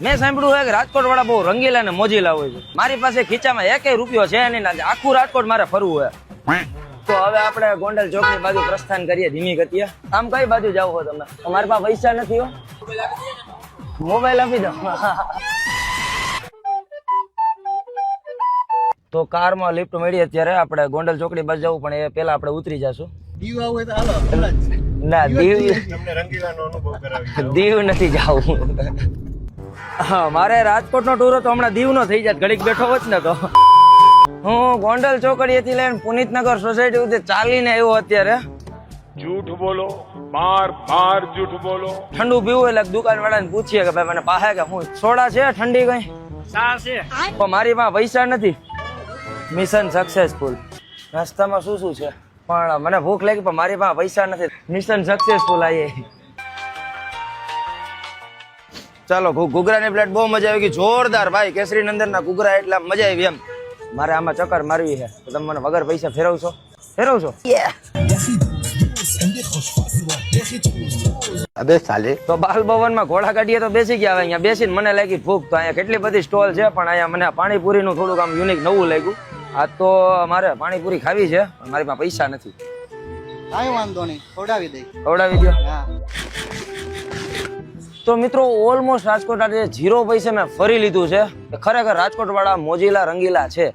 મેં સાંભળ્યું છે કે રાજકોટ વાળા બહુ રંગીલા ને મોજીલા હોય છે. મારી પાસે ખીચામાં એકેય રૂપિયો છે નહીં, ના આખું રાજકોટ મારે ફરવું છે. તો હવે આપણે ગોંડલ ચોકની બાજુ પ્રસ્થાન કરીએ ધીમી ગતિએ. આમ કઈ બાજુ જાવ છો તમે? તમારી પાસે પૈસા નથી હો? મોબાઈલ આપી દો. તો કારમાં લિફ્ટ મળી અત્યારે આપણે ગોંડલ ચોકડી બાજુ જવું, પણ એ પેલા આપણે ઉતરી જશું. દીવ આવું હોય તો હાલો. ના દીવ તમને રંગીલાનો અનુભવ કરાવી. દીવ નથી જાવું. હા, મારે રાજકોટ નો ટૂર તો હમણાં દીવ નો થઈ જાય, ઘડીક બેઠો હોત ને તો. હું ગોંડલ ચોકડીએથી લઈને પુનિતનગર સોસાયટી સુધી ચાલીને આવ્યો અત્યારે. झूठ बोलो, बार बार झूठ बोलो. ઠંડુ પીવું એટલે દુકાન વાળાને પૂછીએ કે ભાઈ મને પાસે કે હું સોડા છે ઠંડી કઈ? ચા છે. પણ મારી પાસે પૈસા નથી. Mission successful. નાસ્તામાં શું શું છે? પણ મને ભૂખ લાગી પણ મારી પાસે પૈસા નથી. મિશન સક્સેસફુલ આવીએ. ચાલો ઘૂઘરાની પ્લેટ બહુ મજા આવી ગઈ, જોરદાર ભાઈ. કેસરી નંદનના ઘૂઘરા એટલે મજા આવી એમ. મારે આમાં ચક્કર મારવી છે તો તમે મને વગર પૈસા ફેરવશો? અબે સાલે. તો બાલ ભવનમાં ઘોડા કાઢીએ તો બેસી ગયા. અહીંયા બેસીને મને લાગી ભૂખ. તો અહીંયા કેટલી બધી સ્ટોલ છે, પણ અહીંયા મને પાણીપુરીનું થોડુંક આમ યુનિક નવું લાગ્યું. આ તો મારે પાણીપુરી ખાવી છે, પણ મારી પાસે પૈસા નથી. કાંઈ વાંધો નહીં, ખવડાવી દઈ. ખવડાવી દો. હા. તો મિત્રો ઓલમોસ્ટ રાજકોટ આજે 0 પૈસે મેં ફરી લીધું છે. ખરેખર રાજકોટ વાળા મોજીલા રંગીલા છે.